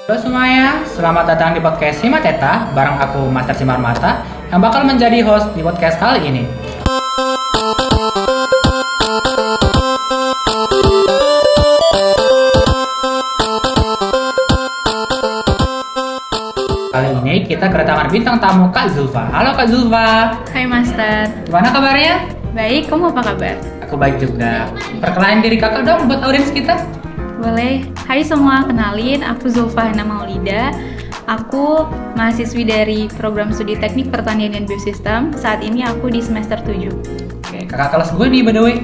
Halo semuanya, selamat datang di podcast Himateta bareng aku Master Simar Mata yang bakal menjadi host di podcast kali ini. Kali ini kita kedatangan bintang tamu Kak Zulfa. Halo Kak Zulfa. Hai Master. Gimana kabarnya? Baik, kamu apa kabar? Aku baik juga. Perkenalin diri kakak dong buat audiens kita. Boleh. Hai semua, kenalin aku Zulfa Hana Maulida. Aku mahasiswi dari program studi Teknik Pertanian dan Biosistem. Saat ini aku di semester 7. Oke, kakak kelas gue nih by the way.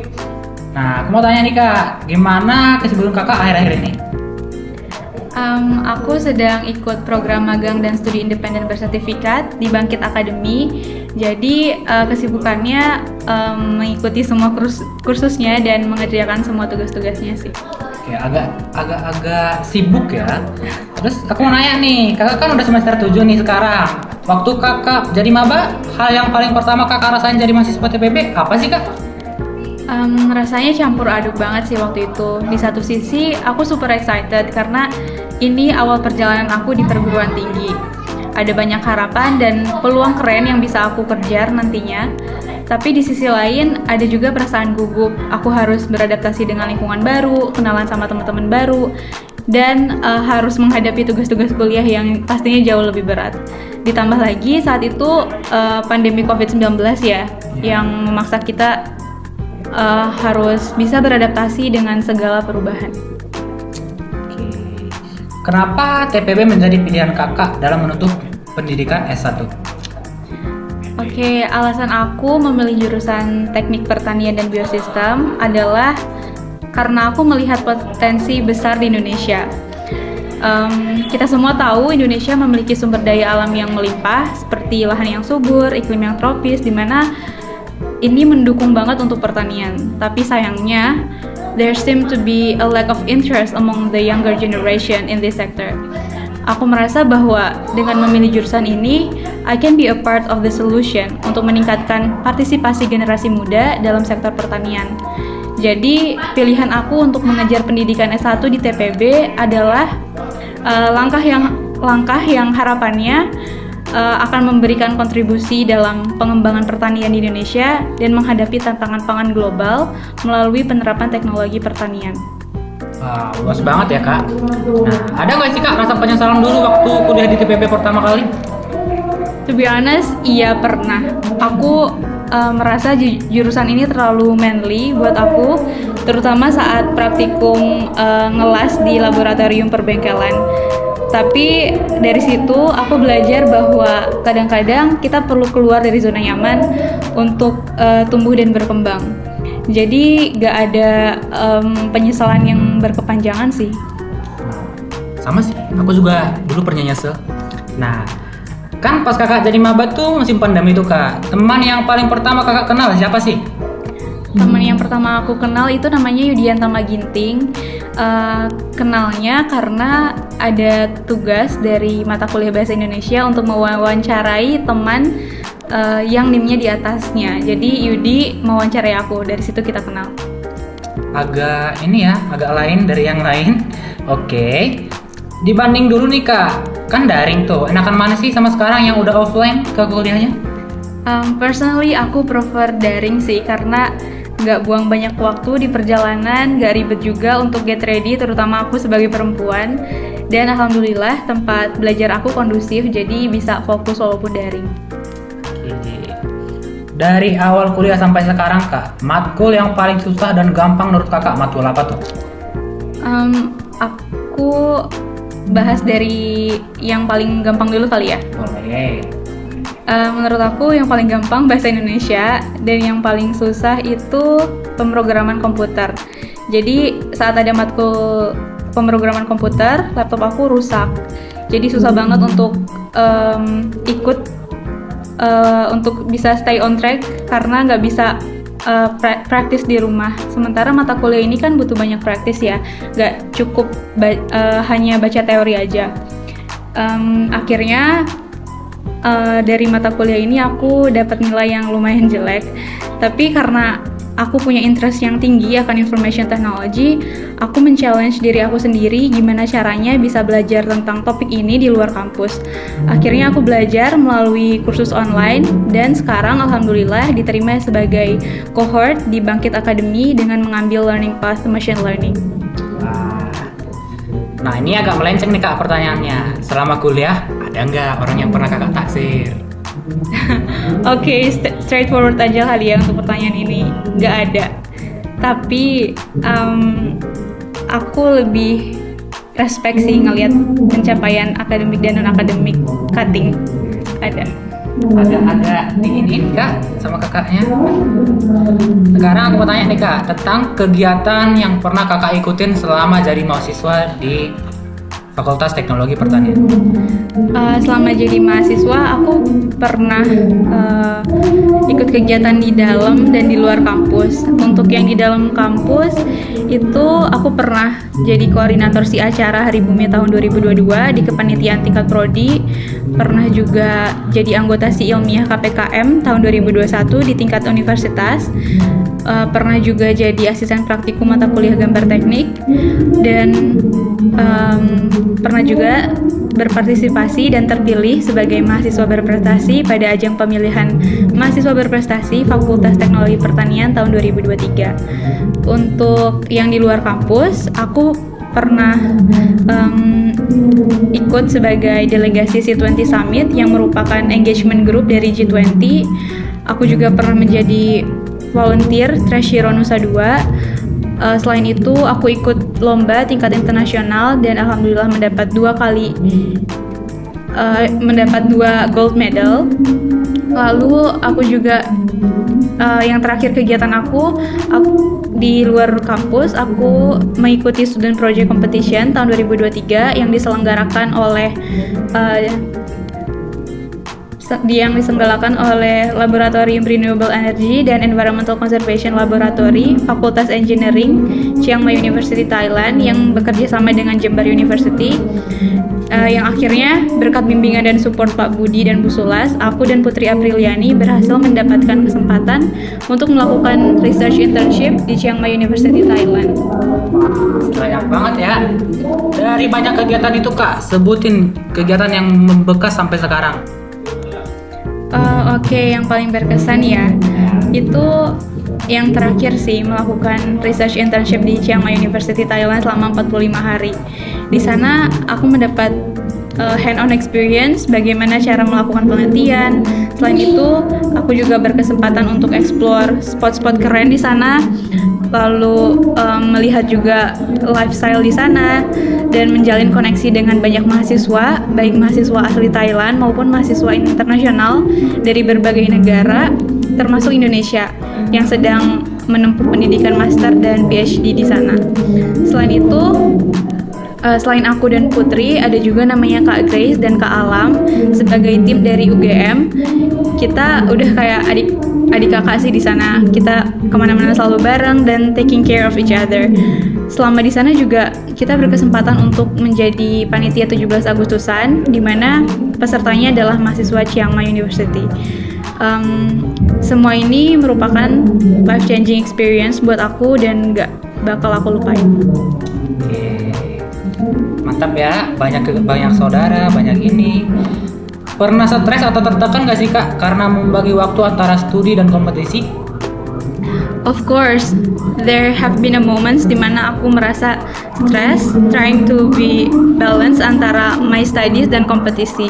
Nah, aku mau tanya nih kak, gimana kesibukan kakak akhir-akhir ini? Aku sedang ikut program magang dan studi independen bersertifikat di Bangkit Academy. Jadi kesibukannya mengikuti semua kursusnya dan mengerjakan semua tugas-tugasnya sih. Oke, agak sibuk ya. Terus aku mau nanya nih, kakak kan udah semester 7 nih sekarang. Waktu kakak jadi maba, hal yang paling pertama kakak rasain jadi mahasiswa TPB apa sih kak? Rasanya campur aduk banget sih waktu itu. Di satu sisi aku super excited karena ini awal perjalanan aku di perguruan tinggi. Ada banyak harapan dan peluang keren yang bisa aku kejar nantinya. Tapi di sisi lain ada juga perasaan gugup. Aku harus beradaptasi dengan lingkungan baru, kenalan sama teman-teman baru, dan harus menghadapi tugas-tugas kuliah yang pastinya jauh lebih berat. Ditambah lagi saat itu pandemi COVID-19 ya, yang memaksa kita harus bisa beradaptasi dengan segala perubahan. Oke. Kenapa TPB menjadi pilihan kakak dalam menuntut pendidikan S1? Oke, alasan aku memilih jurusan Teknik Pertanian dan Biosistem adalah karena aku melihat potensi besar di Indonesia. Kita semua tahu Indonesia memiliki sumber daya alam yang melimpah, seperti lahan yang subur, iklim yang tropis, di mana ini mendukung banget untuk pertanian. Tapi sayangnya, there seem to be a lack of interest among the younger generation in this sector. Aku merasa bahwa dengan memilih jurusan ini, I can be a part of the solution untuk meningkatkan partisipasi generasi muda dalam sektor pertanian. Jadi, pilihan aku untuk mengejar pendidikan S1 di TPB adalah langkah yang harapannya akan memberikan kontribusi dalam pengembangan pertanian di Indonesia dan menghadapi tantangan pangan global melalui penerapan teknologi pertanian. Wah, luas banget ya kak. Nah, ada nggak sih kak rasa penyesalan dulu waktu kuliah di TPB pertama kali? To be honest, iya pernah. Aku merasa jurusan ini terlalu manly buat aku, terutama saat praktikum ngelas di laboratorium perbengkelan. Tapi dari situ aku belajar bahwa kadang-kadang kita perlu keluar dari zona nyaman untuk tumbuh dan berkembang. Jadi gak ada penyesalan yang berkepanjangan sih. Sama sih, aku juga dulu pernah nyesel. Nah, kan pas kakak jadi maba tuh musim pandemi tuh kak. Teman yang paling pertama kakak kenal siapa sih? Teman yang pertama aku kenal itu namanya Yudianta Maginting. Kenalnya karena ada tugas dari mata kuliah Bahasa Indonesia untuk mewawancarai teman yang NIM-nya di atasnya. Jadi Yudi mewawancarai aku, dari situ kita kenal. Agak lain dari yang lain. Oke. Dibanding dulu nih kak, kan daring tuh. Enakan mana sih sama sekarang yang udah offline ke kuliahnya? Personally aku prefer daring sih karena nggak buang banyak waktu di perjalanan, nggak ribet juga untuk get ready, terutama aku sebagai perempuan. Dan alhamdulillah tempat belajar aku kondusif, jadi bisa fokus walaupun daring. Dari awal kuliah sampai sekarang kak, matkul yang paling susah dan gampang menurut kakak matkul apa tuh? Aku bahas dari yang paling gampang dulu kali ya. Boleh. Menurut aku yang paling gampang bahasa Indonesia dan yang paling susah itu pemrograman komputer. Jadi saat ada matkul pemrograman komputer, laptop aku rusak. Jadi susah banget untuk untuk bisa stay on track karena nggak bisa praktis di rumah. Sementara mata kuliah ini kan butuh banyak praktis ya, nggak cukup hanya baca teori aja. Akhirnya dari mata kuliah ini aku dapat nilai yang lumayan jelek, tapi karena aku punya interest yang tinggi akan information technology, aku men-challenge diri aku sendiri gimana caranya bisa belajar tentang topik ini di luar kampus. Akhirnya aku belajar melalui kursus online dan sekarang alhamdulillah diterima sebagai cohort di Bangkit Academy dengan mengambil learning path machine learning. Wah. Nah ini agak melenceng nih kak pertanyaannya. Selama kuliah ada nggak orang yang pernah kakak taksir? Oke, straightforward aja kali ya untuk pertanyaan ini. Nggak ada. Tapi aku lebih respect sih ngelihat pencapaian akademik dan non-akademik cutting. Ada ini kak sama kakaknya. Sekarang aku mau tanya nih kak tentang kegiatan yang pernah kakak ikutin selama jadi mahasiswa di Fakultas Teknologi Pertanian. Selama jadi mahasiswa, aku pernah ikut kegiatan di dalam dan di luar kampus. Untuk yang di dalam kampus, itu aku pernah jadi koordinator si acara Hari Bumi tahun 2022 di kepanitiaan tingkat prodi. Pernah juga jadi anggota si ilmiah KPKM tahun 2021 di tingkat universitas. Pernah juga jadi asisten praktikum mata kuliah gambar teknik. Dan pernah juga berpartisipasi dan terpilih sebagai mahasiswa berprestasi pada ajang pemilihan mahasiswa berprestasi Fakultas Teknologi Pertanian tahun 2023. Untuk yang di luar kampus, aku pernah ikut sebagai delegasi C20 Summit yang merupakan engagement group dari G20. Aku juga pernah menjadi volunteer Trashiro Nusa 2. Selain itu, aku ikut lomba tingkat internasional dan alhamdulillah mendapat 2 gold medal. Lalu aku juga yang terakhir kegiatan aku di luar kampus, aku mengikuti student project competition tahun 2023 yang diselenggarakan oleh Laboratorium Renewable Energy dan Environmental Conservation Laboratory Fakultas Engineering Chiang Mai University Thailand yang bekerja sama dengan Jember University. Yang akhirnya berkat bimbingan dan support Pak Budi dan Bu Sulas, aku dan Putri Apriliani berhasil mendapatkan kesempatan untuk melakukan research internship di Chiang Mai University Thailand. Banyak banget ya. Dari banyak kegiatan itu kak, sebutin kegiatan yang membekas sampai sekarang. Oke, yang paling berkesan ya, itu yang terakhir sih melakukan research internship di Chiang Mai University Thailand selama 45 hari. Di sana aku mendapat hand-on experience bagaimana cara melakukan penelitian. Selain itu, aku juga berkesempatan untuk explore spot-spot keren di sana, lalu melihat juga lifestyle di sana dan menjalin koneksi dengan banyak mahasiswa, baik mahasiswa asli Thailand maupun mahasiswa internasional dari berbagai negara, termasuk Indonesia yang sedang menempuh pendidikan master dan PhD di sana. Selain itu, selain aku dan Putri, ada juga namanya Kak Grace dan Kak Alam sebagai tim dari UGM. Kita udah kayak adik kakak sih di sana. Kita kemana-mana selalu bareng dan taking care of each other. Selama di sana juga kita berkesempatan untuk menjadi panitia 17 Agustusan, di mana pesertanya adalah mahasiswa Chiang Mai University. Semua ini merupakan life changing experience buat aku dan gak bakal aku lupain. Oke. Mantap ya, banyak saudara, banyak ini. Pernah stres atau tertekan gak sih kak karena membagi waktu antara studi dan kompetisi? Of course, there have been a moments di mana aku merasa stress trying to be balance antara my studies dan kompetisi.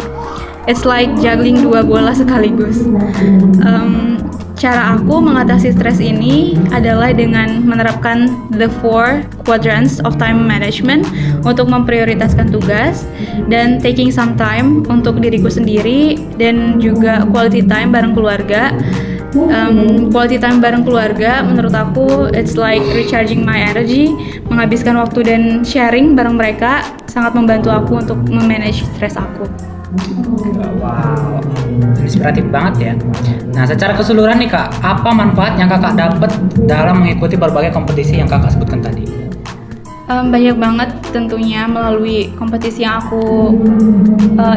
It's like juggling 2 bola sekaligus. Cara aku mengatasi stres ini adalah dengan menerapkan the 4 quadrants of time management untuk memprioritaskan tugas dan taking some time untuk diriku sendiri dan juga quality time bareng keluarga. Quality time bareng keluarga menurut aku it's like recharging my energy. Menghabiskan waktu dan sharing bareng mereka sangat membantu aku untuk memanage stres aku. Wow, inspiratif banget ya. Nah, secara keseluruhan nih kak, apa manfaat yang kakak dapat dalam mengikuti berbagai kompetisi yang kakak sebutkan tadi? Banyak banget tentunya melalui kompetisi yang aku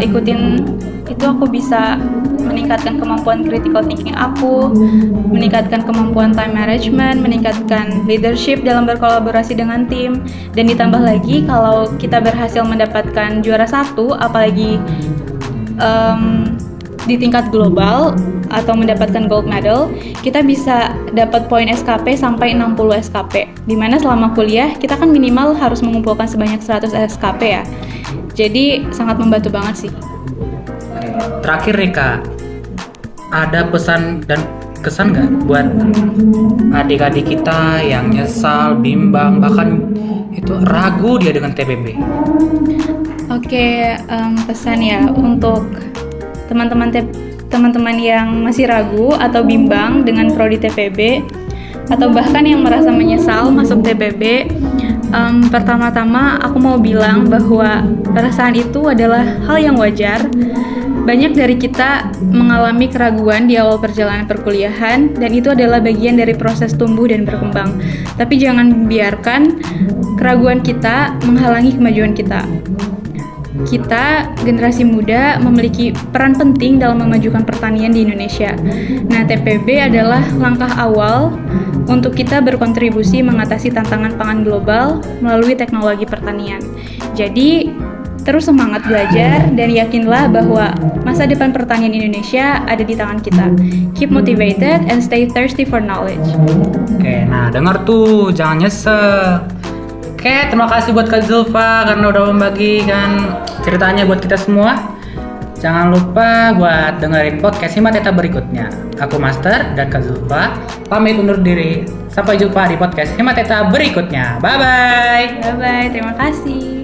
ikutin itu aku bisa meningkatkan kemampuan critical thinking aku, meningkatkan kemampuan time management, meningkatkan leadership dalam berkolaborasi dengan tim, dan ditambah lagi kalau kita berhasil mendapatkan juara 1, apalagi di tingkat global atau mendapatkan gold medal, kita bisa dapat poin SKP sampai 60 SKP. Dimana selama kuliah kita kan minimal harus mengumpulkan sebanyak 100 SKP ya. Jadi sangat membantu banget sih. Oke, terakhir nih Kak, ada pesan dan kesan nggak buat adik-adik kita yang nyesal, bimbang, bahkan itu ragu dia dengan TPB? Oke, pesan ya untuk teman-teman yang masih ragu atau bimbang dengan prodi TPB atau bahkan yang merasa menyesal masuk TPB. Pertama-tama aku mau bilang bahwa perasaan itu adalah hal yang wajar. Banyak dari kita mengalami keraguan di awal perjalanan perkuliahan, dan itu adalah bagian dari proses tumbuh dan berkembang. Tapi jangan biarkan keraguan kita menghalangi kemajuan kita. Kita, generasi muda, memiliki peran penting dalam memajukan pertanian di Indonesia. Nah, TPB adalah langkah awal untuk kita berkontribusi mengatasi tantangan pangan global melalui teknologi pertanian. Jadi, terus semangat belajar dan yakinlah bahwa masa depan pertanian Indonesia ada di tangan kita. Keep motivated and stay thirsty for knowledge. Oke, nah dengar tuh, jangan nyesel. Oke, terima kasih buat Kak Zulfa karena udah membagikan ceritanya buat kita semua. Jangan lupa buat dengerin podcast Himateta berikutnya. Aku Master dan Kak Zulfa pamit undur diri. Sampai jumpa di podcast Himateta berikutnya. Bye-bye. Bye-bye, terima kasih.